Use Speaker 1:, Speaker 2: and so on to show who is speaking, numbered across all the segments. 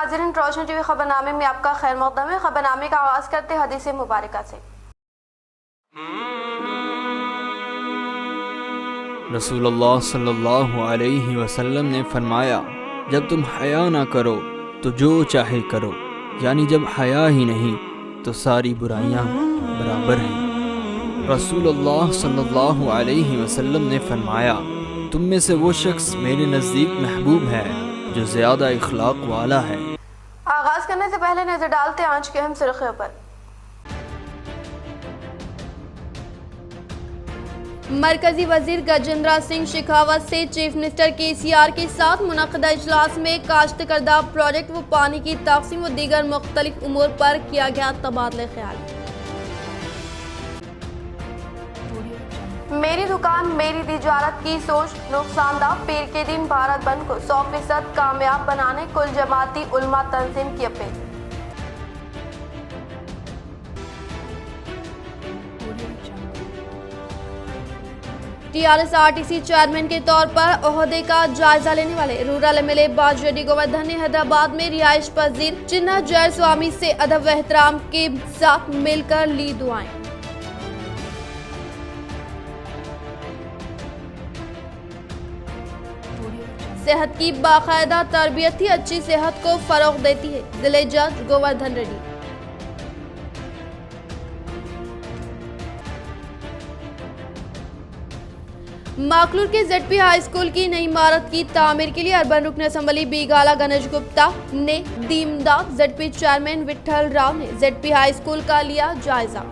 Speaker 1: ناظرین، روشن T V خبرنامے میں آپ کا خیر مقدم ہے۔ خبرنامے کا آغاز کرتے ہیں حدیث مبارکہ سے۔
Speaker 2: رسول اللہ صلی اللہ علیہ وسلم نے فرمایا، جب تم حیا نہ کرو تو جو چاہے کرو، یعنی جب حیا ہی نہیں تو ساری برائیاں برابر ہیں۔ رسول اللہ صلی اللہ علیہ وسلم نے فرمایا، تم میں سے وہ شخص میرے نزدیک محبوب ہے جو زیادہ اخلاق والا ہے۔
Speaker 1: آغاز کرنے سے پہلے نظر ڈالتے ہیں آج کے اہم سرخیوں پر۔ مرکزی وزیر گجیندر سنگھ شیخاوت سے چیف منسٹر KCR کے ساتھ منعقدہ اجلاس میں کاشت کردہ پروجیکٹ و پانی کی تقسیم و دیگر مختلف امور پر کیا گیا تبادلہ خیال۔ میری دکان میری تجارت کی سوچ نقصان دہ، پیر کے دن بھارت بند کو 100% کامیاب بنانے کل جماعتی علماء تنظیم کی اپیل۔ TRS-RTC چیئرمین کے طور پر عہدے کا جائزہ لینے والے رورل MLA باجریڈی گوردھن نے حیدرآباد میں رہائش پذیر چنا جیر سوامی سے ادب و احترام کے ساتھ مل کر لی دعائیں۔ صحت کی باقاعدہ تربیت ہی اچھی صحت کو فروغ دیتی ہے، ضلع جج گوردھن ریڈی۔ ماکلور کے ZP ہائی اسکول کی نئی عمارت کی تعمیر کے لیے اربن رکن اسمبلی بیگالا گنیش گپتا نے دی امداد۔ ZP چیئرمین وٹھل راؤ نے ZP ہائی اسکول کا لیا جائزہ۔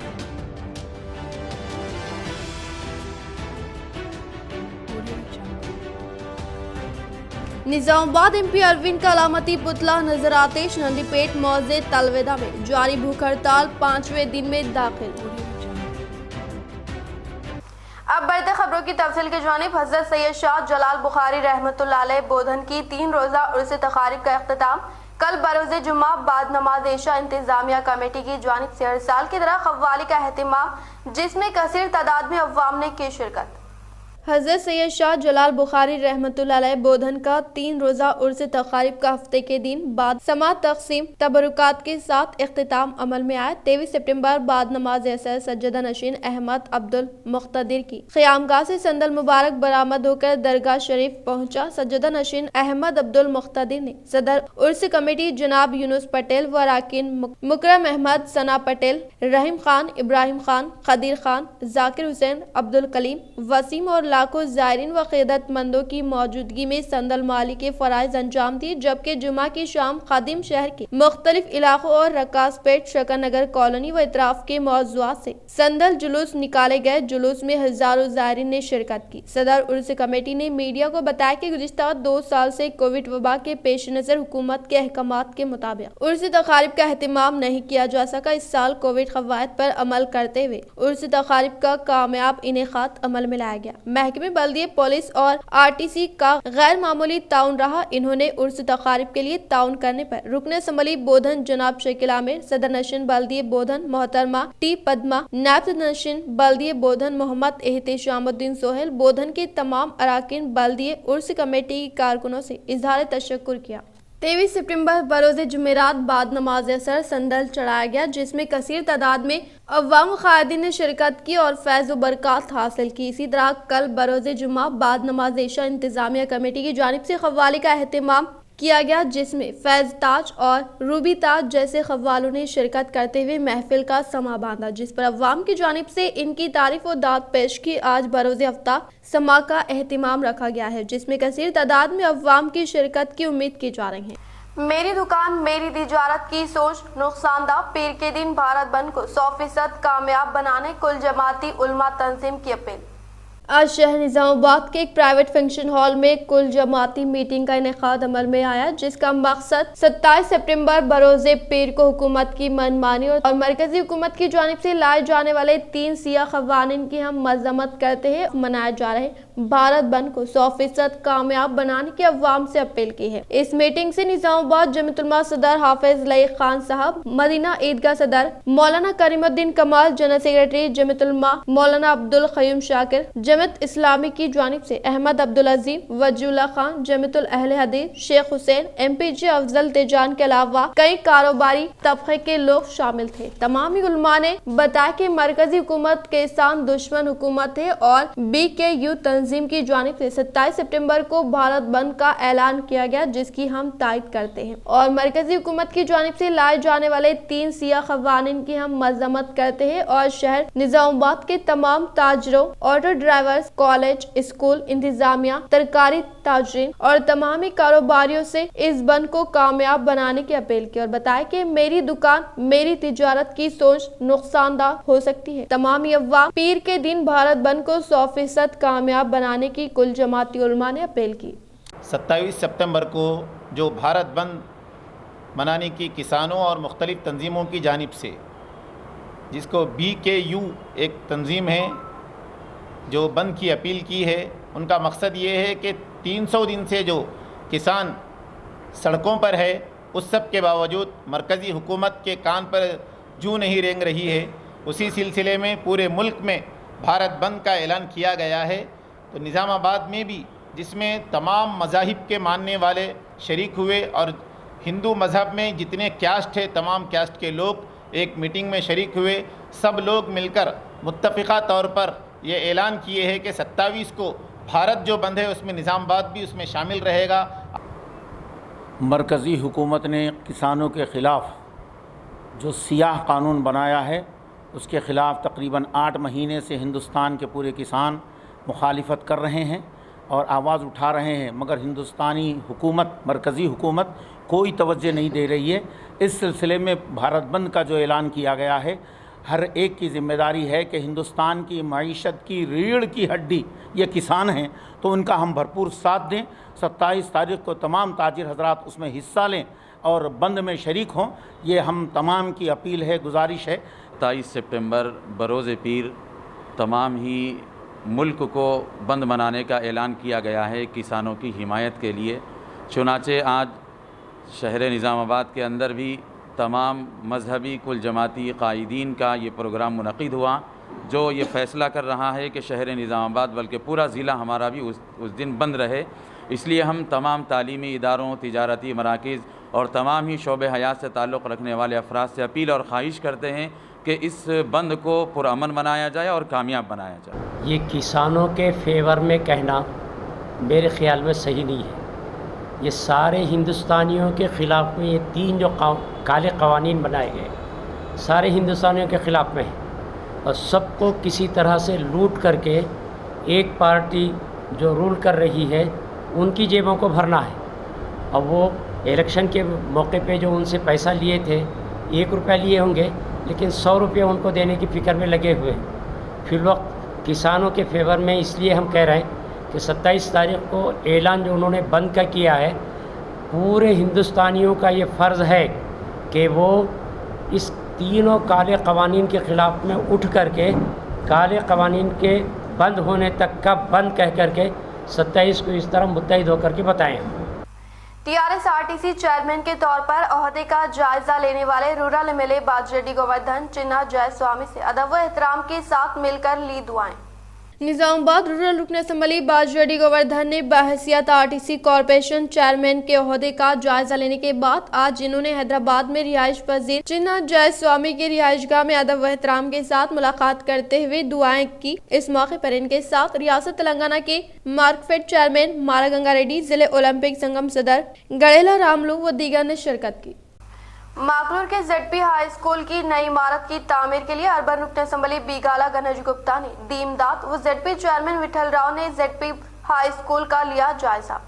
Speaker 1: نظام آباد MP اروند کا علامتی پتلا نظر آتش نندی پیٹ موضع تلویدہ میں جاری بھوک ہڑتال 5ویں دن میں داخل۔ اب بڑھتے خبروں کی تفصیل کی جانب۔ حضرت سید شاہ جلال بخاری رحمۃ اللہ علیہ بودھن کی 3 روزہ عرس تقاریب کا اختتام کل بروز جمعہ بعد نماز عشاء انتظامیہ کمیٹی کی جانب سے ہر سال کی طرح قوالی کا اہتمام، جس میں کثیر تعداد میں عوام نے کی شرکت۔ حضرت سید شاہ جلال بخاری رحمۃ اللہ علیہ بودھن کا 3 روزہ عرس تقاریب کا ہفتے کے دن بعد سماعت تقسیم تبرکات کے ساتھ اختتام عمل میں آیا۔ 23 سپٹمبر بعد نماز عصر سجدہ نشین احمد عبدالمقتدر کی قیامگاہ سے سندل مبارک برآمد ہو کر درگاہ شریف پہنچا۔ سجدہ نشین احمد عبدالمقتدر نے صدر عرس کمیٹی جناب یونس پٹیل و اراکین مکرم احمد، ثنا پٹیل، رحیم خان، ابراہیم خان، قدیر خان، ذاکر حسین، عبدالکلیم، وسیم اور لاکھوں زائرین و عقیدت مندوں کی موجودگی میں سندل مالی کے فرائض انجام دیے، جبکہ جمعہ کی شام خادم شہر کے مختلف علاقوں اور رکاس پیٹ، شکر نگر کالونی و اطراف کے موضوعات سے سندل جلوس نکالے گئے۔ جلوس میں ہزاروں زائرین نے شرکت کی۔ صدر عرس کمیٹی نے میڈیا کو بتایا کہ گزشتہ 2 سال سے کووڈ وبا کے پیش نظر حکومت کے احکامات کے مطابق عرس تقاریب کا اہتمام نہیں کیا جا سکا۔ اس سال کووڈ قواعد پر عمل کرتے ہوئے عرس تقاریب کا کامیاب انعقاد عمل میں لایا گیا۔ محکمہ بلدیہ، پولیس اور RTC کا غیر معمولی تعاون رہا۔ انہوں نے عرس تقاریب کے لیے تعاون کرنے پر رکن اسمبلی بودھن جناب شکیل عامر، صدر نشین بلدیہ بودھن محترمہ T پدما، نائب صدر نشین بلدیہ بودھن محمد احتشام الدین سہیل، بودھن کے تمام اراکین بلدیہ عرس کمیٹی کے کارکنوں سے اظہار تشکر کیا۔ 23 سپٹمبر بروز جمعرات بعد نماز عصر سندل چڑھایا گیا، جس میں کثیر تعداد میں عوام و قائدین نے شرکت کی اور فیض و برکات حاصل کی۔ اسی طرح کل بروز جمعہ بعد نماز عشاء انتظامیہ کمیٹی کی جانب سے قوالی کا اہتمام کیا گیا، جس میں فیض تاج اور روبی تاج جیسے قوالوں نے شرکت کرتے ہوئے محفل کا سماں باندھا، جس پر عوام کی جانب سے ان کی تعریف و داد پیش کی۔ آج بروز ہفتہ سماع کا اہتمام رکھا گیا ہے، جس میں کثیر تعداد میں عوام کی شرکت کی امید کی جا رہی ہے۔ میری دکان میری تجارت کی سوچ نقصان دہ، پیر کے دن بھارت بند کو 100% کامیاب بنانے کل جماعتی علماء تنظیم کی اپیل۔ آج شہر نظام آباد کے ایک پرائیویٹ فنکشن ہال میں کل جماعتی میٹنگ کا انعقاد عمل میں آیا، جس کا مقصد 27 سپٹمبر بروز پیر کو حکومت کی منمانی اور مرکزی حکومت کی جانب سے لائے جانے والے 3 سیاہ قوانین کی ہم مذمت کرتے ہوئے منائے جا رہے भारत बंद को 100% कामयाब बनाने की अवाम से अपील की है। इस मीटिंग से निजामाबाद जमीयतुल सदर हाफिज लईक खान साहब, मदीना ईदगाह सदर मौलाना करीमुद्दीन कमाल, जनरल सेक्रेटरी जमीयतुल मौलाना अब्दुल क़य्यूम शाकिर, जमीयत इस्लामी की जानिब से अहमद अब्दुल अजीम, वजीउल्लाह खान, जमीयतुल अहले हदीस, शेख हुसैन, MPJ अफजल तेजान के अलावा कई कारोबारी तबके के लोग शामिल थे। तमाम उलमा ने बताया कि मरकजी हुकूमत किसान दुश्मन हुकूमत है और BKU तंजीम की जानिब से 27 सितंबर को भारत बंद का ऐलान किया गया, जिसकी हम तायद करते हैं और मरकजी हुकूमत की जानिब से लाए जाने वाले 3 सिया क़वानीन की हम मजम्मत करते हैं और शहर निजामाबाद के तमाम ताजरों, ऑटो ड्राइवर्स, कॉलेज, स्कूल, इंतजामिया, तरकारी ताजरीन और तमामी कारोबारियों से इस बंद को कामयाब बनाने की अपील की और बताया कि मेरी दुकान मेरी तिजारत की सोच नुकसानदा हो सकती है। तमाम अवाम पीर के दिन भारत बंद को 100% कामयाब बनाने की कुल जमाती उलमा ने अपील की।
Speaker 3: 27 सितंबर को जो भारत बंद मनाने की किसानों और मुख्तलिफ तंजीमों की जानिब से, जिसको BKU एक तंजीम है जो बंद की अपील की है, उनका मकसद ये है कि 300 दिन से जो किसान सड़कों पर है, उस सब के बावजूद मरकज़ी हुकूमत के कान पर जूं नहीं रेंग रही है। उसी सिलसिले में पूरे मुल्क में भारत बंद का ऐलान किया गया है। तो निज़ामाबाद में भी, जिसमें तमाम मज़ाहिब के मानने वाले शरीक हुए और हिंदू मज़हब में जितने कैस्ट है, तमाम कैस्ट के लोग एक मीटिंग में शरीक हुए। सब लोग मिलकर मुत्तफ़िक़ा तौर पर ये ऐलान किए हैं कि 27 को भारत जो बंद है उसमें निज़ामाबाद भी उसमें शामिल रहेगा।
Speaker 4: मरकज़ी हुकूमत ने किसानों के ख़िलाफ़ जो सियाह कानून बनाया है, उसके ख़िलाफ़ तकरीबन 8 महीने से हिंदुस्तान के पूरे किसान मुखालिफत कर रहे हैं और आवाज़ उठा रहे हैं, मगर हिंदुस्तानी हुकूमत, मरकज़ी हुकूमत कोई तवज्जो नहीं दे रही है। इस सिलसिले में भारत बंद का जो ऐलान किया गया है, हर एक की ज़िम्मेदारी है कि हिंदुस्तान की मईशत की रीढ़ की हड्डी ये किसान हैं, तो उनका हम भरपूर साथ दें। 27 तारीख़ को तमाम ताजिर हजरात उसमें हिस्सा लें और बंद में शरीक हों। ये हम तमाम की अपील है, गुजारिश है।
Speaker 5: 27 सितंबर बरोज़ पीर तमाम ही मुल्क को बंद मनाने का ऐलान किया गया है किसानों की हिमायत के लिए। चुनाचे आज शहर निज़ामाबाद के अंदर भी तमाम मजहबी कुल जमाती कायदीन का ये प्रोग्राम मुनक़िद हुआ, जो ये फ़ैसला कर रहा है कि शहर निज़ामाबाद बल्कि पूरा ज़िला हमारा भी उस दिन बंद रहे। इसलिए हम तमाम तालीमी इदारों, तिजारती मराकिज़ और तमाम ही शोबे हयात से ताल्लुक़ रखने वाले अफराद से अपील और ख्वाहिश करते हैं कि इस बंद को पुरअमन बनाया जाए और कामयाब बनाया जाए।
Speaker 6: ये किसानों के फेवर में कहना मेरे ख़्याल में सही नहीं है। ये सारे हिंदुस्तानियों के ख़िलाफ़ में ये 3 जो काले क़वानीन बनाए गए, सारे हिंदुस्तानियों के ख़िलाफ़ में है और सबको किसी तरह से लूट करके एक पार्टी जो रूल कर रही है उनकी जेबों को भरना है। अब वो इलेक्शन के मौके पे जो उनसे पैसा लिए थे, 1 रुपया लिए होंगे, लेकिन 100 रुपये उनको देने की फ़िक्र में लगे हुए। फिर वक्त किसानों के फेवर में इसलिए हम कह रहे हैं कि 27 तारीख़ को ऐलान जो उन्होंने बंद का किया है, पूरे हिंदुस्तानियों का ये फ़र्ज़ है कि वो इस तीनों काले क़वानीन के ख़िलाफ़ में उठ करके काले क़वानीन के बंद होने तक का बंद कह करके 27 को इस तरह मुत्तहिद होकर के बताएं।
Speaker 1: TRS-RTC चेयरमैन के तौर पर ओहदे का जायजा लेने वाले रूरल MLA बाजरेड्डी गोवर्धन चिन्ना जयस्वामी से अदब व एहतराम के साथ मिलकर ली दुआएं। निजामाबाद रूरल रुकन असम्बली बाजरेड्डी गोवर्धन ने बहैसियत RTC कॉरपोरेशन चेयरमैन के ओहदे का जायजा लेने के बाद आज इन्होंने हैदराबाद में रिहाइश पजीर चिन्ना जयस्वामी की रिहाइशगाह में अदब व एहतराम के साथ मुलाकात करते हुए दुआएं की। इस मौके पर इनके साथ रियासत तेलंगाना के मार्कफेड चेयरमैन मारा गंगा रेड्डी, जिले ओलंपिक संगम सदर गड़ेला रामलू व दीगर ने शिरकत की। माकलूर के ZP हाई स्कूल की नई इमारत की तामीर के लिए अर्बन रुकन असम्बली बीगाला गणेश गुप्ता ने दी इमदाद व ZP चेयरमैन विठल राव ने ZP हाई स्कूल का लिया जायजा।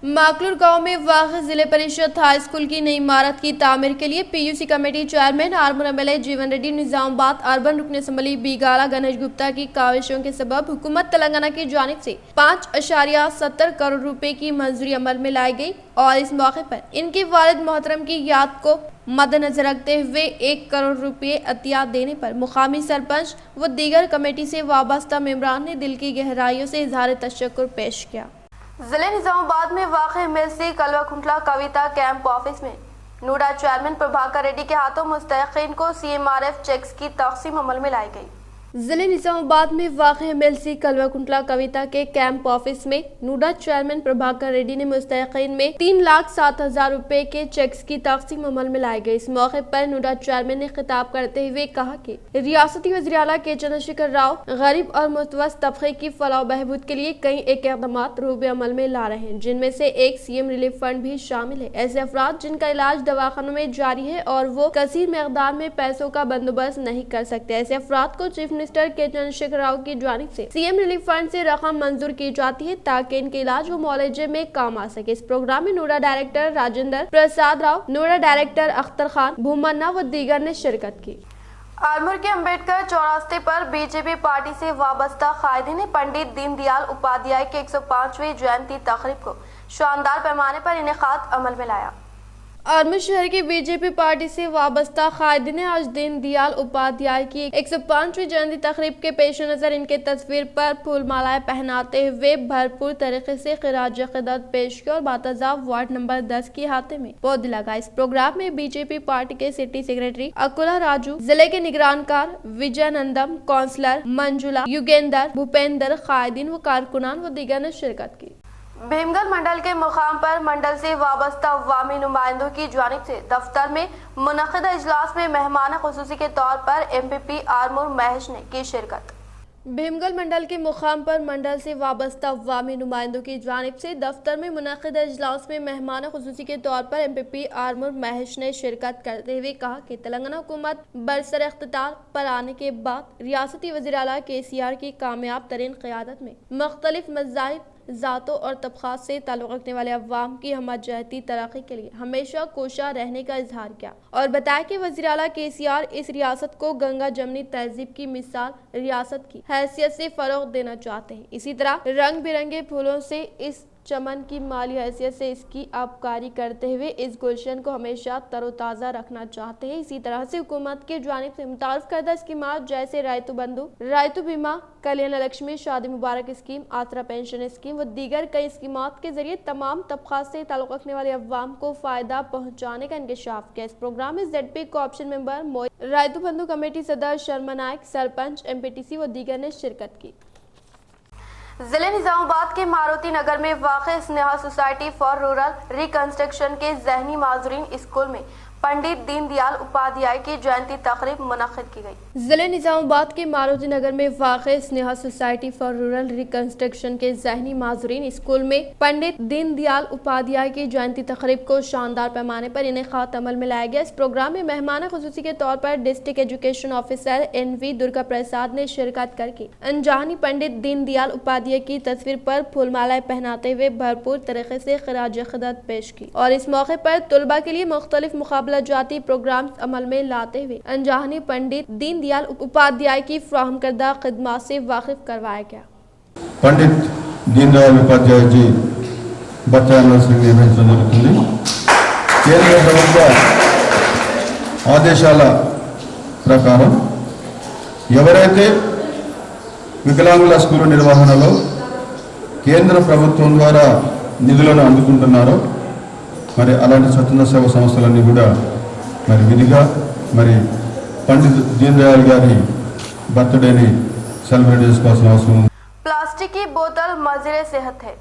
Speaker 1: माकलूर गांव में वाक़ जिले परिषद हाई स्कूल की नई इमारत की तामीर के लिए PUC committee chairman Armoor MLA जीवन रेड्डी निजामाबाद अर्बन रुकन असम्बली बीगाला गणेश गुप्ता की काविशों के सबब हुकूमत तेलंगाना की जानिब से 5.70 करोड़ रुपए की मंजूरी अमल में लाई गई और इस मौके पर इनके वालिद मोहतरम की याद को मद्देनजर रखते हुए 1 करोड़ रुपए अतिया देने पर मुकामी सरपंच व दीगर कमेटी से वाबस्ता मेंबरान ने दिल की गहराइयों से इजहार तशक्कुर पेश किया। जिले निजामाबाद में वाक़ मिर्सी कलवा कुंटला कविता कैंप ऑफिस में नूडा चेयरमैन प्रभाकर रेड्डी के हाथों मुस्तहिकीन को CMRF चेक्स की तकसीम अमल में लाई गई। जिले निजामाबाद में वाक़ MLC कलवा कुंटला कविता के कैंप ऑफिस में नूडा चेयरमैन प्रभाकर रेड्डी ने मुस्तहिकीन में 3,07,000 रुपए के चेक्स की तकसीम अमल में लाई गई। इस मौके पर नूडा चेयरमैन ने खिताब करते हुए कहा कि रियासती वज़ीर आला के चंद्रशेखर राव गरीब और मुतवस्सित तबके की फलाह बहबूद के लिए कई इक़दामात रूबे अमल में ला रहे हैं, जिनमें से एक CM रिलीफ फंड भी शामिल है। ऐसे अफराद जिनका इलाज दवाखानों में जारी है और वो कसीर मकदार में पैसों का बंदोबस्त नहीं कर सकते, ऐसे अफराद को चीफ मिनिस्टर के चंद्रशेखर राव की जानिब से CM रिलीफ फंड से रकम मंजूर की जाती है ताकि इनके इलाज व मुआलजे में काम आ सके। इस प्रोग्राम में नूडा डायरेक्टर राजेंद्र प्रसाद राव, नूडा डायरेक्टर अख्तर खान, भूमन्ना व दीगर ने शिरकत की। आरमूर के अम्बेडकर चौरास्ते पर बीजेपी पार्टी से वाबस्ता कायदीन ने पंडित दीनदयाल उपाध्याय के 105वीं जयंती तकरीब को शानदार पैमाने पर इनेकाद अमल में लाया। आरमूर शहर की बीजेपी पार्टी से वाबस्ता कायदीन ने आज दीनदयाल उपाध्याय की 105वीं जयंती तकरीब के पेश नजर इनके तस्वीर पर फूल मालाएं पहनाते हुए भरपूर तरीके से खिराज अक़ीदत पेश किया और बातज़ाब वार्ड नंबर 10 के हाथे में पौधे लगाए। इस प्रोग्राम में बीजेपी पार्टी के सिटी सेक्रेटरी अकुला राजू, जिले के निगरानकार विजय नंदम, काउंसलर मंजुला, युगेंद्र, भूपेंद्र, कायदीन व कारकुनान व दीगर ने शिरकत की। भीमगढ़ मंडल के मुकाम पर मंडल से वाबस्ता अवामी नुमाइंदों की जानिब से दफ्तर में मुनक़िदा इजलास में मेहमान खुसूसी के तौर पर MPP आर्मूर महेश ने की शिरकत। भीमगढ़ मंडल के मुकाम पर मंडल से वाबस्ता अवामी नुमाइंदों की जानिब से दफ्तर में मुनक़िदा इजलास में मेहमान खुसूसी के तौर पर MPP आर्मूर महेश ने शिरकत करते हुए कहा कि तेलंगाना हुकूमत बरसर इख्तियार पर आने के बाद रियासती वज़ीर आला KCR की कामयाब तरीन क़यादत में मुख्तलिफ मज़ाहिब, ज़ातों और तबक़ात से ताल्लुक़ रखने वाले अवाम की हमजहती तरक्की के लिए हमेशा कोशा रहने का इजहार किया और बताया कि वज़ीर आला KCR इस रियासत को गंगा जमनी तहजीब की मिसाल रियासत की हैसियत से फ़रोग़ देना चाहते हैं। इसी तरह रंग बिरंगे फूलों से इस चमन की माली हैसियत से इसकी आबकारी करते हुए इस गुलशन को हमेशा तरोताज़ा रखना चाहते हैं। इसी तरह से हुकूमत की जानिब से मुतारफ़ करदा स्कीमात जैसे रायतु बंधु, रायतु बीमा, कल्याण लक्ष्मी, शादी मुबारक स्कीम, आसरा पेंशन स्कीम व दीगर कई स्कीमात के जरिए तमाम तबक़ात से ताल्लुक़ रखने वाले अवाम को फ़ायदा पहुँचाने का इंकशाफ किया। इस प्रोग्राम में ZP कोऑप्शन मेंबर मोई, रायतु बंधु कमेटी सदर शर्मा नायक, सरपंच, MPTC व दीगर ने शिरकत की। जिले निजामाबाद के मारुति नगर में वाक़ Sneha society for rural reconstruction के ज़हनी माजूरीन स्कूल में पंडित दीनदयाल उपाध्याय की जयंती तकरीब मुनक़्क़िद की गई। जिले निजामाबाद के मारुति नगर में वाक़ Sneha society for rural reconstruction के ज़हनी माजूरीन स्कूल में पंडित दीनदयाल उपाध्याय की जयंती तकरीब को शानदार पैमाने पर इनेकाद अमल में लाया गया। इस प्रोग्राम में मेहमान खुसूसी के तौर पर district education officer NV Durga Prasad ने शिरकत करके अनजानी पंडित दीनदयाल उपाध्याय की तस्वीर पर फूलमालाएं पहनाते हुए भरपूर तरीके से खिराज अक़ीदत पेश की और इस मौके पर तलबा के लिए मुख्तलिफ मुकाबला जाती प्रोग्राम अमल में लाते हुए अनजानी पंडित दीनदयाल उपाध्याय की फ्राहम करदा खिदमत से वाकिफ करवाया गया।
Speaker 7: पंडित दीनदयाल उपाध्याय जी बच्चाలను నిర్వహించడం జరుగుతుంది। కేంద్ర ప్రభుత్వ ఆదేశాల ప్రకారం ఎవరైతే వికలాంగుల స్కూల్ నిర్వహణలో కేంద్ర ప్రభుత్వం ద్వారా నిధులను అందుకుంటున్నారో మరి అలాంటి స్వచ్ఛంద సేవా సంస్థలన్నీ కూడా మరి విధిగా మరి పండిత్ దీన్ దయాళ్ గారి బర్త్డేని సెలబ్రేట్ చేసుకోవాల్సిన అవసరం ఉంది।
Speaker 1: प्लास्टिक की बोतल मज़रे सेहत है।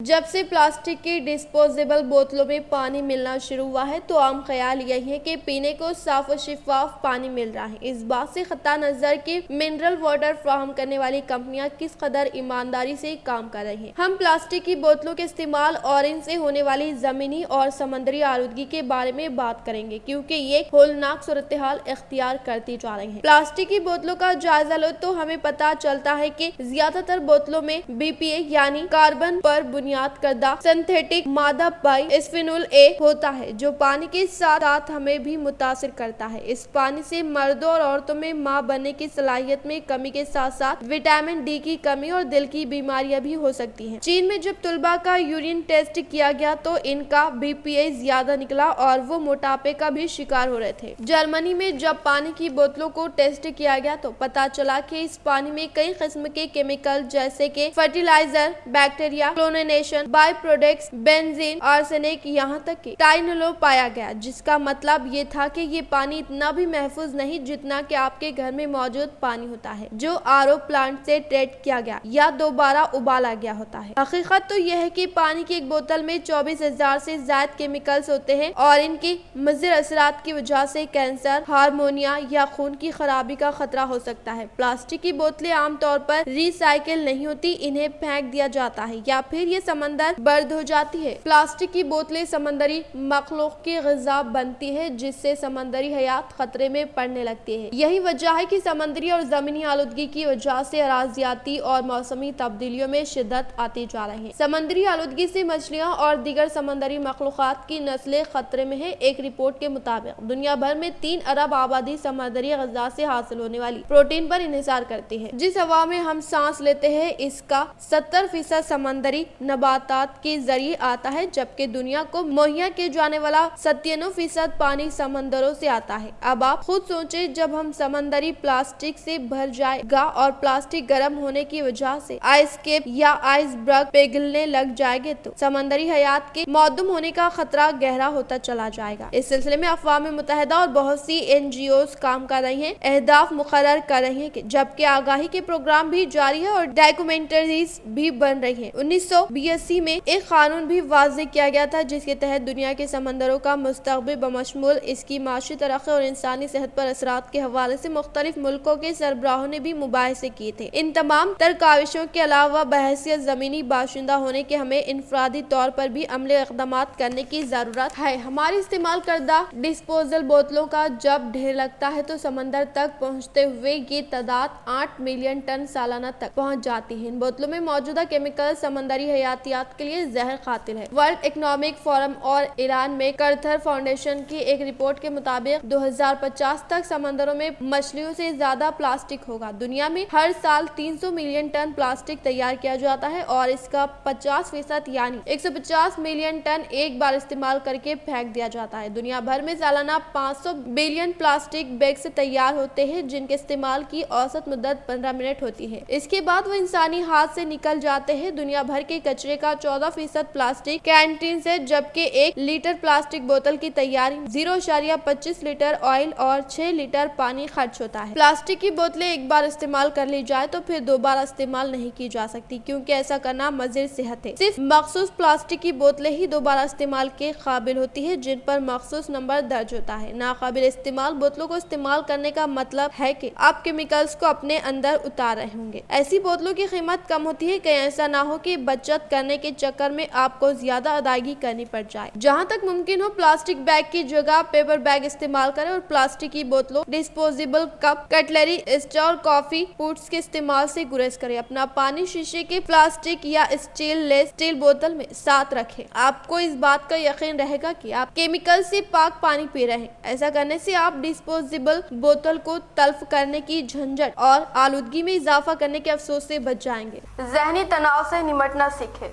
Speaker 1: जब से प्लास्टिक की डिस्पोजेबल बोतलों में पानी मिलना शुरू हुआ है तो आम ख्याल यही है कि पीने को साफ और शिफाफ पानी मिल रहा है। इस बात से खता नजर कि मिनरल वाटर फ्राहम करने वाली कंपनियां किस कदर ईमानदारी से काम कर रही हैं। हम प्लास्टिक की बोतलों के इस्तेमाल और इनसे होने वाली जमीनी और समंदरी आलूदगी के बारे में बात करेंगे क्योंकि ये होलनाक सूरत हाल इख्तियार करती जा रही है। प्लास्टिक की बोतलों का जायजा लो तो हमें पता चलता है कि ज्यादातर बोतलों में BPA यानी कार्बन पर बनियाद करदा सिंथेटिक मादा बाइस्फेनोल ए होता है, जो पानी के साथ साथ हमें भी मुतासिर करता है। इस पानी से मर्दों और औरतों में मां बनने की सलाहियत में कमी के साथ साथ विटामिन डी की कमी और दिल की बीमारियां भी हो सकती हैं। चीन में जब तुलबा का यूरिन टेस्ट किया गया तो इनका बीपीए ज्यादा निकला और वो मोटापे का भी शिकार हो रहे थे। जर्मनी में जब पानी की बोतलों को टेस्ट किया गया तो पता चला कि इस पानी में कई किस्म के केमिकल जैसे कि fertiliser, bacteria, chlorination, by products, benzene, arsenic, यहाँ तक कि टाइनोलो पाया गया, जिसका मतलब ये था कि ये पानी इतना भी महफूज नहीं जितना कि आपके घर में मौजूद पानी होता है, जो आरओ प्लांट से ट्रीट किया गया या दोबारा उबाला गया होता है। हकीकत तो यह है कि पानी की एक बोतल में 24,000 से ज्यादा केमिकल्स होते हैं और इनकी मुज़िर असरात की वजह से कैंसर, हार्मोनिया या खून की खराबी का खतरा हो सकता है। प्लास्टिक की बोतलें आमतौर पर रिसाइकिल नहीं होती, इन्हें फेंक दिया जाता है या फिर ये समंदर बर्द हो जाती है। प्लास्टिक की बोतलें समंदरी मखलूक की ग़िज़ा बनती है, जिससे समंदरी हयात खतरे में पड़ने लगती है। यही वजह है कि समंदरी और जमीनी आलूदगी की वजह से अराज़ियाती और मौसमी तब्दीलियों में शिद्दत आती जा रही है। समंदरी आलूदगी से मछलियाँ और दीगर समंदरी मखलूक़ात की नस्लें खतरे में है। एक रिपोर्ट के मुताबिक दुनिया भर में 3 अरब आबादी समंदरी ग़िज़ा से हासिल होने वाली प्रोटीन पर इन्हिसार करती है। जिस हवा में हम सांस लेते हैं इसका 70% समंदरी नबातात के जरिए आता है, जबकि दुनिया को मुहैया किए जाने वाला 97% पानी समंदरों से आता है। अब आप खुद सोचे, जब हम समंदरी प्लास्टिक से भर जाएगा और प्लास्टिक गर्म होने की वजह से आइस केप या आइसबर्ग पिघलने लग जाएंगे तो समंदरी हयात के मौदूम होने का खतरा गहरा होता चला जाएगा। इस सिलसिले में अक़वाम मुत्तहिदा और बहुत सी NGOs काम कर रही हैं, अहदाफ मुकर्रर कर रही हैं, जबकि आगाही के प्रोग्राम भी जारी है और डॉक्यूमेंट्रीज भी बन रही हैं। 1982 में एक कानून भी वाज़ेह किया गया था, जिसके तहत दुनिया के समंदरों का मुस्तक़बिल बमशमूल इसकी माशी तरक्की और इंसानी सेहत पर असरात के हवाले से मुख्तलिफ मुल्कों के सरबराहों ने भी मुबाहिसे किए थे। इन तमाम तर काविशों के अलावा बहैसियत ज़मीनी बाशिंदा होने के हमें इनफरादी तौर पर भी अमली इक़दामात करने की ज़रूरत है। हमारी इस्तेमाल करदा डिस्पोजल बोतलों का जब ढेर लगता है तो समंदर तक पहुँचते हुए ये तादाद 8 मिलियन टन सालाना तक पहुँच जाती है। इन बोतलों में मौजूदा केमिकल समंदरी हयातियात के लिए जहर कातिल है। वर्ल्ड इकोनॉमिक फोरम और ईरान में करथर फाउंडेशन की एक रिपोर्ट के मुताबिक 2050 तक समंदरों में मछलियों से ज्यादा प्लास्टिक होगा। दुनिया में हर साल 300 मिलियन टन प्लास्टिक तैयार किया जाता है और इसका 50% यानी 150 मिलियन टन एक बार इस्तेमाल करके फेंक दिया जाता है। दुनिया भर में सालाना 500 बिलियन प्लास्टिक बैग से तैयार होते हैं, जिनके इस्तेमाल की औसत मुद्दत 15 मिनट होती है। इसके बाद वो इंसानी हाथ से निकल जाते हैं। दुनिया भर के कचरे का 14% प्लास्टिक कैंटीन से, जबकि 1 लीटर प्लास्टिक बोतल की तैयारी 0.25 लीटर ऑयल और 6 लीटर पानी खर्च होता है। प्लास्टिक की बोतलें एक बार इस्तेमाल कर ली जाए तो फिर दोबारा इस्तेमाल नहीं की जा सकती, क्योंकि ऐसा करना मज़ीर सेहत है। सिर्फ मखसूस प्लास्टिक की बोतलें ही दोबारा इस्तेमाल के काबिल होती है, जिन पर मखसूस नंबर दर्ज होता है। नाकाबिल इस्तेमाल बोतलों को इस्तेमाल करने का मतलब है कि आप केमिकल्स को अपने अंदर उतार रहे होंगे। ऐसी बोतलों की कीमत कम होती है, कहीं ऐसा ना हो कि बचत करने के चक्कर में आपको ज्यादा अदायगी करनी पड़ जाए। जहाँ तक मुमकिन हो प्लास्टिक बैग की जगह पेपर बैग इस्तेमाल करें और प्लास्टिक की बोतलों, डिस्पोजेबल कप, कटलरी, स्ट्रॉ और कॉफी फूड्स के इस्तेमाल से गुरेज करें। अपना पानी शीशे के, प्लास्टिक या स्टील बोतल में साथ रखें। आपको इस बात का यकीन रहेगा कि आप केमिकल से पाक पानी पी रहे हैं। ऐसा करने से आप डिस्पोजेबल बोतल को तल्फ करने की झंझट और आलूदगी में इजाफा करने के अफसोस से बच जाएंगे। ज़हनी तनाव से निपटना सीखें।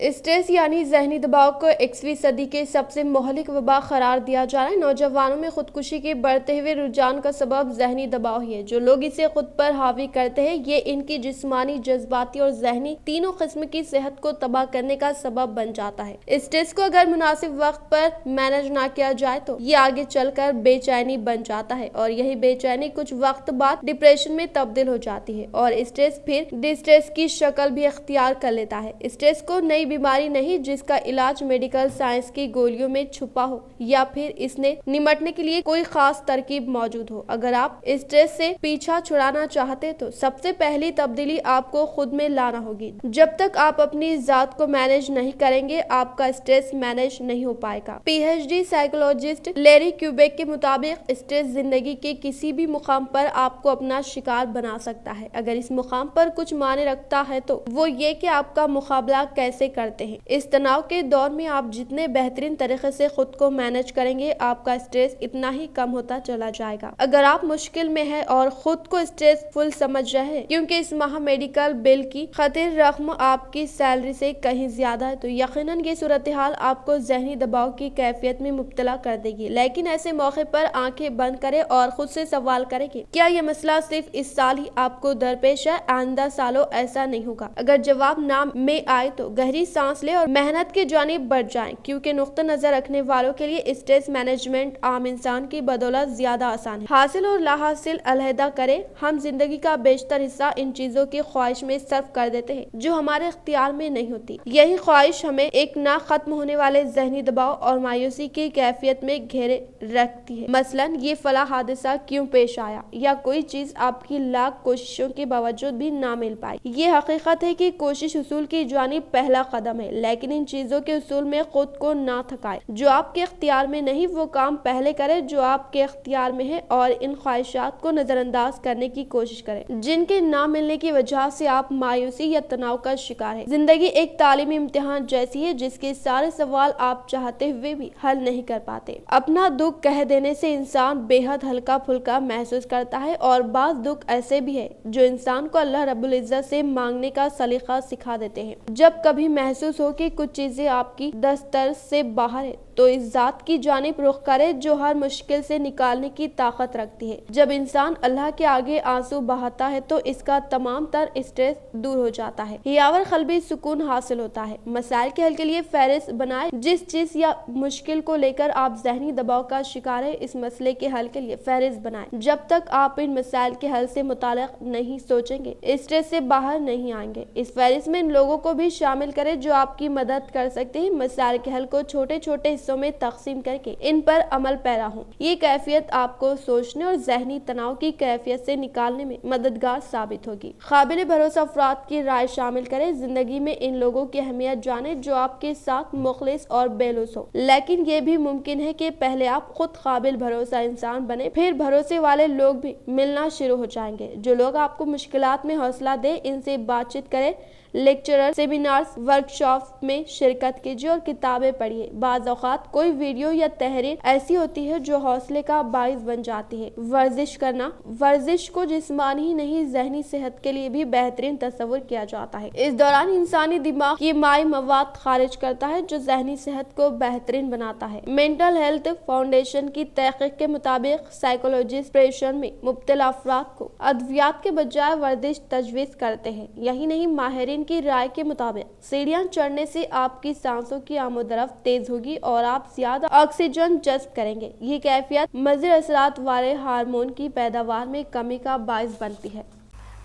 Speaker 1: स्ट्रेस यानी जहनी दबाव को 21वीं सदी के सबसे मोहलिक वबा करार दिया जा रहा है। नौजवानों में खुदकुशी के बढ़ते हुए रुझान का सबब जहनी दबाव ही है। जो लोग इसे खुद पर हावी करते हैं, ये इनकी जिस्मानी, जज्बाती और जहनी तीनों किस्म की सेहत को तबाह करने का सबब बन जाता है। स्ट्रेस को अगर मुनासिब वक्त पर मैनेज ना किया जाए तो ये आगे चलकर बेचैनी बन जाता है और यही बेचैनी कुछ वक्त बाद डिप्रेशन में तब्दील हो जाती है और स्ट्रेस फिर डिस्ट्रेस की शक्ल भी अख्तियार कर लेता है। स्ट्रेस को नई बीमारी नहीं जिसका इलाज मेडिकल साइंस की गोलियों में छुपा हो या फिर इसने निपटने के लिए कोई खास तरकीब मौजूद हो। अगर आप स्ट्रेस से पीछा छुड़ाना चाहते तो सबसे पहली तब्दीली आपको खुद में लाना होगी। जब तक आप अपनी जात को मैनेज नहीं करेंगे, आपका स्ट्रेस मैनेज नहीं हो पाएगा। PhD साइकोलॉजिस्ट लेरी क्यूबेक के मुताबिक स्ट्रेस जिंदगी के किसी भी मुकाम पर आपको अपना शिकार बना सकता है। अगर इस मुकाम पर कुछ मायने रखता है तो वो ये कि आपका मुकाबला कैसे کرتے ہیں۔ اس تناؤ کے دور میں آپ جتنے بہترین طریقے سے خود کو مینج کریں گے، آپ کا اسٹریس اتنا ہی کم ہوتا چلا جائے گا۔ اگر آپ مشکل میں ہیں اور خود کو اسٹریس فل سمجھ رہے ہیں کیونکہ اس ماہ میڈیکل بل کی خطر رقم آپ کی سیلری سے کہیں زیادہ ہے، تو یقیناً یہ صورتحال آپ کو ذہنی دباؤ کی کیفیت میں مبتلا کر دے گی۔ لیکن ایسے موقع پر آنکھیں بند کریں اور خود سے سوال کریں کہ کیا یہ مسئلہ صرف اس سال ہی آپ کو درپیش ہے؟ آئندہ سالوں ایسا نہیں ہوگا۔ اگر جواب نہ میں آئے تو گہری سانس لیں اور محنت کی جانب بڑھ جائیں، کیونکہ نقطہ نظر رکھنے والوں کے لیے اسٹریس مینجمنٹ عام انسان کی بدولت زیادہ آسان ہے۔ حاصل اور لا حاصل علیحدہ کریں۔ ہم زندگی کا بیشتر حصہ ان چیزوں کی خواہش میں صرف کر دیتے ہیں جو ہمارے اختیار میں نہیں ہوتی۔ یہی خواہش ہمیں ایک نہ ختم ہونے والے ذہنی دباؤ اور مایوسی کی کیفیت میں گھیرے رکھتی ہے۔ مثلاً یہ فلاں حادثہ کیوں پیش آیا، یا کوئی چیز آپ کی لاکھ کوششوں کے باوجود بھی نہ مل پائی۔ یہ حقیقت ہے کہ کوشش حصول کی جانب پہلا قدم ہے، لیکن ان چیزوں کے حصول میں خود کو نہ تھکائے۔ جو آپ کے اختیار میں نہیں وہ کام پہلے کرے جو آپ کے اختیار میں ہے، اور ان خواہشات کو نظر انداز کرنے کی کوشش کریں جن کے نہ ملنے کی وجہ سے آپ مایوسی یا تناؤ کا شکار ہے۔ زندگی ایک تعلیمی امتحان جیسی ہے جس کے سارے سوال آپ چاہتے ہوئے بھی حل نہیں کر پاتے۔ اپنا دکھ کہہ دینے سے انسان بے حد ہلکا پھلکا محسوس کرتا ہے، اور بعض دکھ ایسے بھی ہے جو انسان کو اللہ رب العزت سے مانگنے کا سلیقہ سکھا دیتے ہیں۔ جب کبھی محسوس ہو کہ کچھ چیزیں آپ کی دسترس سے باہر ہے تو اس ذات کی جانب رخ کرے جو ہر مشکل سے نکالنے کی طاقت رکھتی ہے۔ جب انسان اللہ کے آگے آنسو بہاتا ہے تو اس کا تمام تر اسٹریس دور ہو جاتا ہے، یاور قلبی سکون حاصل ہوتا ہے۔ مسائل کے حل کے لیے فہرست بنائیں۔ جس چیز یا مشکل کو لے کر آپ ذہنی دباؤ کا شکار ہے، اس مسئلے کے حل کے لیے فہرست بنائیں۔ جب تک آپ ان مسائل کے حل سے متعلق نہیں سوچیں گے، اسٹریس سے باہر نہیں آئیں گے۔ اس فہرست میں ان لوگوں کو بھی شامل کریں جو آپ کی مدد کر سکتے ہیں۔ مسائل کے حل کو چھوٹے چھوٹے حصوں میں تقسیم کر کے ان پر عمل پیرا ہوں۔ یہ کیفیت آپ کو سوچنے اور ذہنی تناؤ کی کیفیت سے نکالنے میں مددگار ثابت ہوگی۔ قابل بھروسہ افراد کی رائے شامل کریں۔ زندگی میں ان لوگوں کی اہمیت جانیں جو آپ کے ساتھ مخلص اور بے لوث ہو، لیکن یہ بھی ممکن ہے کہ پہلے آپ خود قابل بھروسہ انسان بنے، پھر بھروسے والے لوگ بھی ملنا شروع ہو جائیں گے۔ جو لوگ آپ کو مشکلات میں حوصلہ دیں، ان سے بات چیت کریں۔ لیکچرر، سیمینارز، ورکشاپ میں شرکت کیجیے اور کتابیں پڑھیے۔ بعض اوقات کوئی ویڈیو یا تحریر ایسی ہوتی ہے جو حوصلے کا باعث بن جاتی ہے۔ ورزش کرنا، ورزش کو جسمانی ہی نہیں ذہنی صحت کے لیے بھی بہترین تصور کیا جاتا ہے۔ اس دوران انسانی دماغ کی مائع مواد خارج کرتا ہے جو ذہنی صحت کو بہترین بناتا ہے۔ مینٹل ہیلتھ فاؤنڈیشن کی تحقیق کے مطابق سائیکولوجسٹ ڈپریشن میں مبتلا افراد کو ادویات کے بجائے ورزش تجویز کرتے ہیں۔ یہی نہیں، ماہرین کی رائے کے مطابق سیڑھیاں چڑھنے سے آپ کی سانسوں کی آمد و رفت تیز ہوگی اور آپ زیادہ آکسیجن جذب کریں گے۔ یہ کیفیت مضر اثرات والے ہارمون کی پیداوار میں کمی کا باعث بنتی ہے۔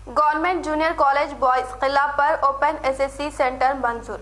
Speaker 1: گورنمنٹ جونیئر کالج بوائز قلعہ پر اوپن SSC سینٹر منظور۔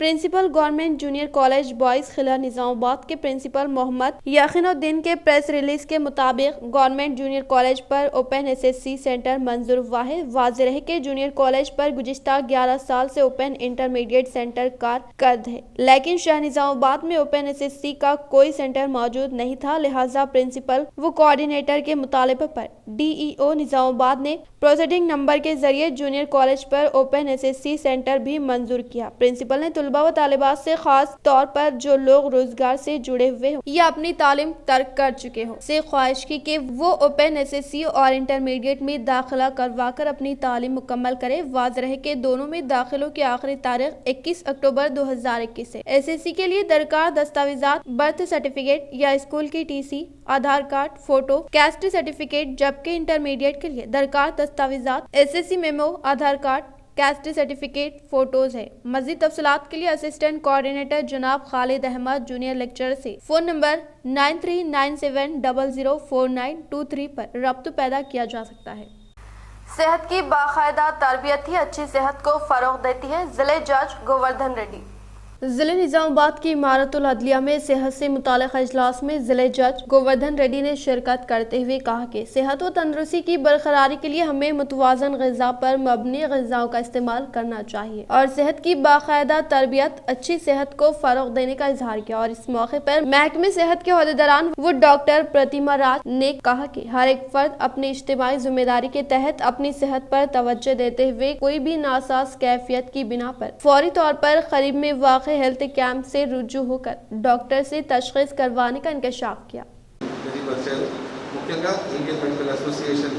Speaker 1: Principal government junior college boys قلعہ نظام آباد کے پرنسپل محمد یقین الدین کے پریس ریلیز کے مطابق گورنمنٹ جونیئر کالج پر اوپن SSC سینٹر منظور ہوا ہے۔ واضح رہے کہ جونیئر کالج پر گزشتہ 11 سال سے اوپن انٹرمیڈیٹ سینٹر کارکرد ہے، لیکن شہر نظام آباد میں اوپن SSC کا کوئی سینٹر موجود نہیں تھا، لہٰذا پرنسپل و کوآرڈینیٹر کے مطالبے پر DEO نظام آباد نے پروسیڈنگ نمبر کے ذریعے جونیئر کالج پر اوپن SSC سینٹر بھی منظور کیا۔ پرنسپل نے طلباء و طالبات سے خاص طور پر جو لوگ روزگار سے جڑے ہوئے ہوں یا اپنی تعلیم ترک کر چکے ہوں سے خواہش کی کہ وہ اوپن SSC اور انٹرمیڈیٹ میں داخلہ کروا کر اپنی تعلیم مکمل کرے۔ واضح رہے کہ دونوں میں داخلوں کی آخری تاریخ 21 اکتوبر 2021 ہے۔ SSC کے لیے درکار دستاویزات برتھ سرٹیفکیٹ یا اسکول کی TC، Aadhaar card, photo, caste certificate, جبکہ انٹرمیڈیٹ کے لیے درکار دستاویزات SSC memo, Aadhaar card, caste certificate, photos ہے۔ مزید تفصیلات کے لیے اسسٹنٹ کوآرڈینیٹر جناب خالد احمد جونیئر لیکچرر سے فون نمبر 9397004923 پر رابطہ پیدا کیا جا سکتا ہے۔ صحت کی باقاعدہ تربیت ہی اچھی صحت کو فروغ دیتی ہے، ضلع جج گووردھن ریڈی۔ ضلع نظام آباد کی عمارت العدلیہ میں صحت سے متعلق اجلاس میں ضلع جج گووردھن ریڈی نے شرکت کرتے ہوئے کہا کہ صحت و تندرستی کی برقراری کے لیے ہمیں متوازن غذا پر مبنی غذاؤں کا استعمال کرنا چاہیے اور صحت کی باقاعدہ تربیت اچھی صحت کو فروغ دینے کا اظہار کیا۔ اور اس موقع پر محکمہ صحت کے عہدیداران وہ ڈاکٹر پرتیما راج نے کہا کہ ہر ایک فرد اپنی اجتماعی ذمہ داری کے تحت اپنی صحت پر توجہ دیتے ہوئے کوئی بھی ناساز کیفیت کی بنا پر فوری طور پر قریب میں واقع ہیلتھ کیمپ سے رجوع ہو کر ڈاکٹر سے تشخیص کروانے کا انکشاف کیا۔
Speaker 8: Indian medical association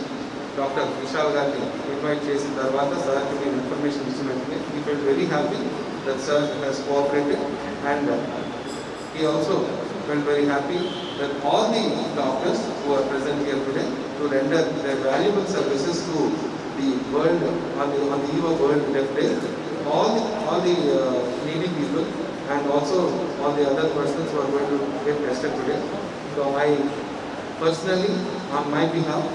Speaker 8: doctor Vishal గారిని ఇన్వైట్ చేసిన తర్వాత సార్కి మేము ఇన్ఫర్మేషన్ ఇచ్చినట్టుగా he felt very happy that sir has cooperated and he also felt very happy that all the doctors who are present here today to render their valuable services to the world on the eve of World Deaf Day. All the needy people and also all the other persons who are going to get tested today. So I personally, on my behalf,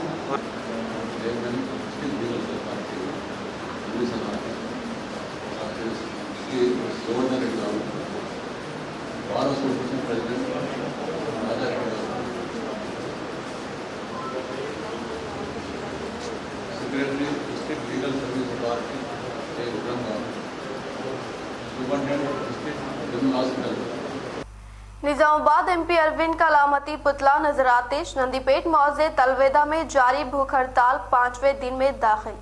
Speaker 9: Secretary, District Legal Service Authority, Superintendent, District General Hospital.
Speaker 1: نظام آباد M P Arvind کا علامتی پتلا نظر آتش نندی پیٹ موضع تلویدہ میں جاری بھوک ہڑتال 5ویں دن میں داخل۔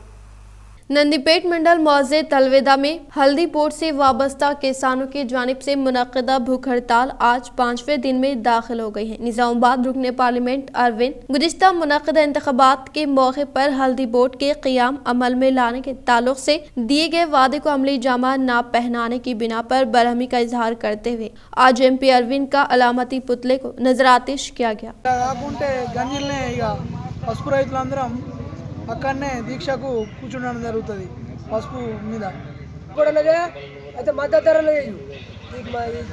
Speaker 1: نندی پیٹ منڈل موضع تلویدہ میں ہلدی پورٹ سے وابستہ کسانوں کی جانب سے منعقدہ بھوک ہڑتال آج 5ویں دن میں داخل ہو گئی ہے۔ نظام آباد رکن پارلیمنٹ اروند گزشتہ منعقدہ انتخابات کے موقع پر ہلدی بورڈ کے قیام عمل میں لانے کے تعلق سے دیے گئے وعدے کو عملی جامہ نہ پہنانے کی بنا پر برہمی کا اظہار کرتے ہوئے آج ایم پی اروند کا علامتی پتلے کو نظر آتش کیا گیا۔
Speaker 10: అక్కడనే దీక్షకు కూర్చుండడం జరుగుతుంది పసుపు మీద అయితే మద్దతు ధరలు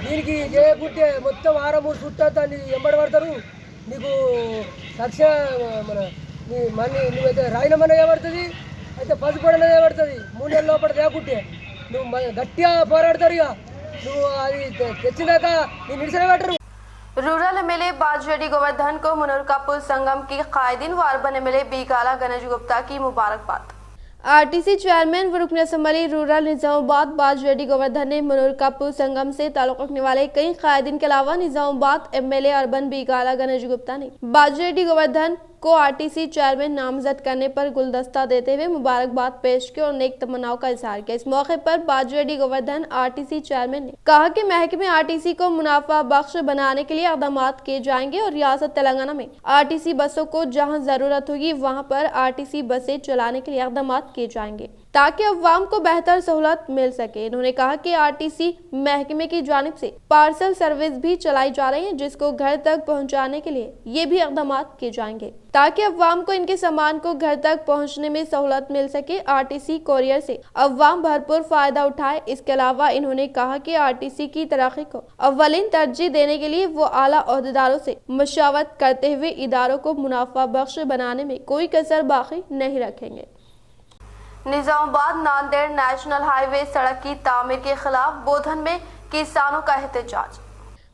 Speaker 10: దీనికి చేయకుంటే మొత్తం 6-3 చుట్టా దాన్ని ఎంబడి పడతారు నీకు లక్ష మళ్ళీ నువ్వైతే రాయనమనే పడుతుంది అయితే పసుపడనే పడుతుంది 3 నెలల లోపల తేకుంటే నువ్వు గట్టిగా పోరాడతారు ఇక నువ్వు అది తెచ్చినాక నేను నిడిసిన పెట్టరు।
Speaker 1: रूरल एमएलए बाजरेड्डी गोवर्धन को मुनरकापुर संगम की कायदीन व अर्बन एमएलए बीकाला गणेश गुप्ता की मुबारकबाद। आरटीसी चेयरमैन व रुकन असम्बली रूरल निजामाबाद बाजरेड्डी गोवर्धन ने मुनरकापुर संगम से ताल्लुक रखने वाले कई कायदीन के अलावा निजामाबाद एमएलए अर्बन बीकाला गणेश गुप्ता ने बाजरेड्डी गोवर्धन को आरटीसी चेयरमैन नामजद करने पर गुलदस्ता देते हुए मुबारकबाद पेश की और नेक तमन्नाओं का इजहार किया। इस मौके पर बाजरेड्डी गोवर्धन आरटीसी चेयरमैन ने कहा कि महकमे आरटीसी को मुनाफा बख्श बनाने के लिए इक़दाम किए जाएंगे और रियासत तेलंगाना में आरटीसी बसों को जहां जरूरत होगी वहां पर आरटीसी बसें चलाने के लिए इक़दाम किए जाएंगे ताकि अवाम को बेहतर सहूलत मिल सके। इन्होंने कहा कि आरटीसी महकमे की जानिब से पार्सल सर्विस भी चलाई जा रही है जिसको घर तक पहुंचाने के लिए ये भी इक़दाम किए जाएंगे ताकि अवाम को इनके सामान को घर तक पहुंचने में सहूलत मिल सके। आरटीसी कोरियर से अवाम भरपूर फायदा उठाए। इसके अलावा इन्होंने कहा कि आरटीसी की तरक्की को अव्वलीन तरजीह देने के लिए वो आला ओहदेदारों से मशावरत करते हुए इदारों को मुनाफा बख्श बनाने में कोई कसर बाकी नहीं रखेंगे। निजामाबाद नांदेड़ नेशनल हाईवे सड़क की तामीर के खिलाफ बोधन में किसानों का एहतजाज।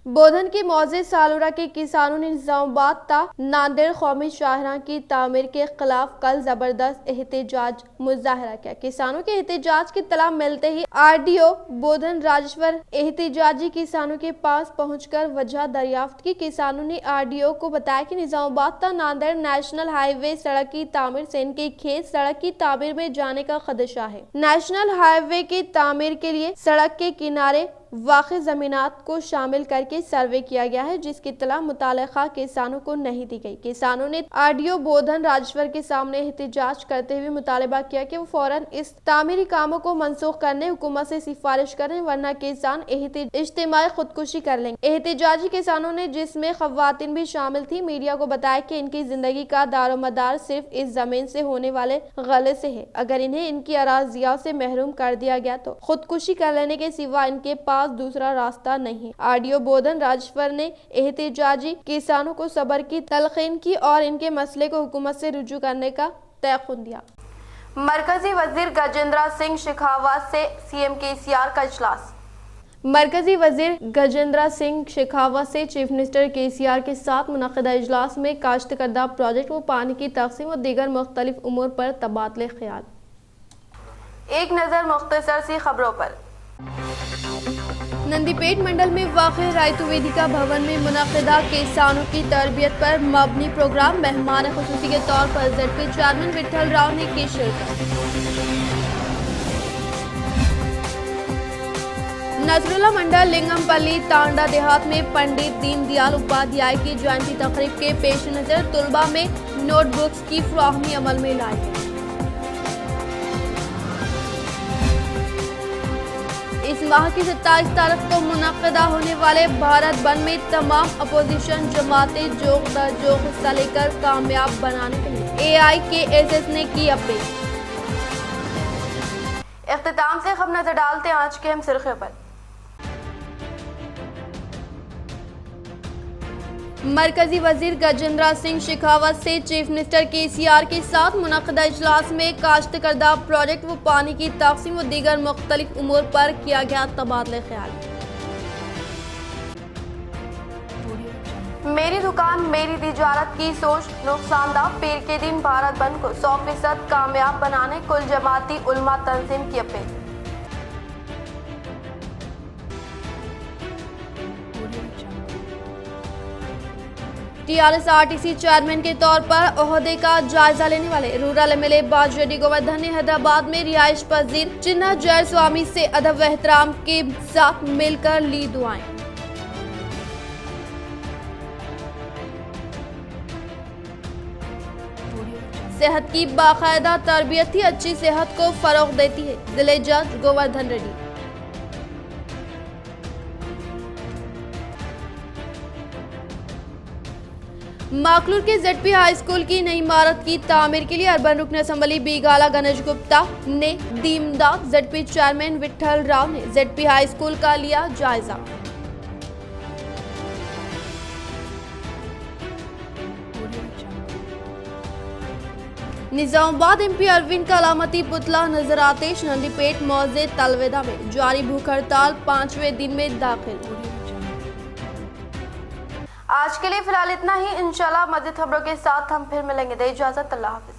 Speaker 1: बोधन के मौजे सालुरा के किसानों ने निजामाबाद ता नांदेड़ कौमी शाहराह की तामीर के खिलाफ कल जबरदस्त एहतजाज मुजाहरा किया। किसानों के एहतजाज की इत्तला मिलते ही आरडीओ बोधन राजेश्वर एहतजाजी किसानों के पास पहुंचकर वजह दरियाफ्त की। किसानों ने आरडीओ को बताया कि निजामाबाद ता नांदेड़ नेशनल हाईवे सड़क की तामीर से इनके खेत सड़क की तामीर में जाने का खदशा है। नेशनल हाईवे की तामीर के लिए सड़क के किनारे वाक़ई ज़मीनात को शामिल करके सर्वे किया गया है जिसकी इत्तला मुतालिका किसानों को नहीं दी गई। किसानों ने आरडीओ बोधन राजेश्वर के सामने एहतजाज करते हुए मुतालबा किया कि वो फौरन इस तामीरी कामों को मनसूख करने हुकूमत से सिफारिश करें वरना किसान इज्तिमाई खुदकुशी कर लेंगे। एहतजाजी किसानों ने जिसमें खवातीन भी शामिल थी मीडिया को बताया कि इनकी जिंदगी का दारोमदार सिर्फ इस जमीन से होने वाले गले से है। अगर इन्हें इनकी अराजियां से महरूम कर दिया गया तो खुदकुशी कर लेने के सिवा इनके पास दूसरा रास्ता नहीं। आरडीओ बोधन राजेश्वर ने एहतजाजी किसानों को सब्र की तलकीन की और इनके मसले को हुकूमत से रुजू करने का तयक़ुन दिया। मरकजी वजीर गजेंद्र सिंह शेखावत से सीएम केसीआर का इजलास। मरकजी वजीर गजेंद्र सिंह शेखावत से चीफ मिनिस्टर KCR के साथ मुनक़दा इजलास में काश्त करदा प्रोजेक्ट व पानी की तक़सीम और दीगर मुख्तलिफ उमूर पर तबादले ख्याल। एक नज़र मुख्तसर सी खबरों पर। नंदीपेट मंडल में वाक़े रायतु वेदिका भवन में मुनक़दा किसानों की तरबियत पर मबनी प्रोग्राम, मेहमान खुसूसी के तौर पर ZP चेयरमैन विट्ठल राव ने की शिरकत। नजरुल्ला मंडल लिंगमपल्ली तांडा देहात में पंडित दीनदयाल उपाध्याय की जयंती तकरीब के पेश नज़र तुलबा में नोटबुक्स की फराहमी अमल में लाई है। इस माह की 27 तारीख को मुनक़दा होने वाले भारत बंद में तमाम अपोजिशन जमातें जोग दर जोग हिस्सा लेकर कामयाब बनाने के लिए AIKSS ने की अपील। इख्तिताम से खबर नजर डालते हैं आज के हम सुर्खियों पर। मरकजी वजीर गजेंद्र सिंह शेखावत से चीफ मिनिस्टर KCR के साथ मुनक़दा इजलास में काश्त करदा प्रोजेक्ट व पानी की तक़सीम व दीगर मुख्तलिफ उमूर पर किया गया तबादले ख्याल। मेरी दुकान मेरी तिजारत की सोच नुकसानदा, पीर के दिन भारत बंद को 100% कामयाब बनाने कुल जमाती उलमा तंजीम की अपील। TRS RTC चेयरमैन के तौर पर ओहदे का जायजा लेने वाले रूरल MLA बाजरेड्डी गोवर्धन ने हैदराबाद में रिहाइश पजीर चिन्ना जय स्वामी से अदब व एहतराम के साथ मिलकर ली दुआएं। सेहत की बाकायदा तरबियत ही अच्छी सेहत को फरोग देती है, जिले जज गोवर्धन रेड्डी। माकलूर के ZP हाई स्कूल की नई इमारत की तामीर के लिए अर्बन रुकन असम्बली बीगाला गणेश गुप्ता ने दीमदाद ZP चेयरमैन विट्ठल राव ने ZP हाई स्कूल का लिया जायजा। निजामाबाद MP अरविंद का अलामती पुतला नजर आतिश नंदीपेट मौजे तलवेदा में जारी भूख हड़ताल 5वें दिन में दाखिल। आज के लिए फिलहाल इतना ही। इंशाल्लाह मज़ीद खबरों के साथ हम फिर मिलेंगे। दे इजाजत, अल्लाह हाफ़िज़।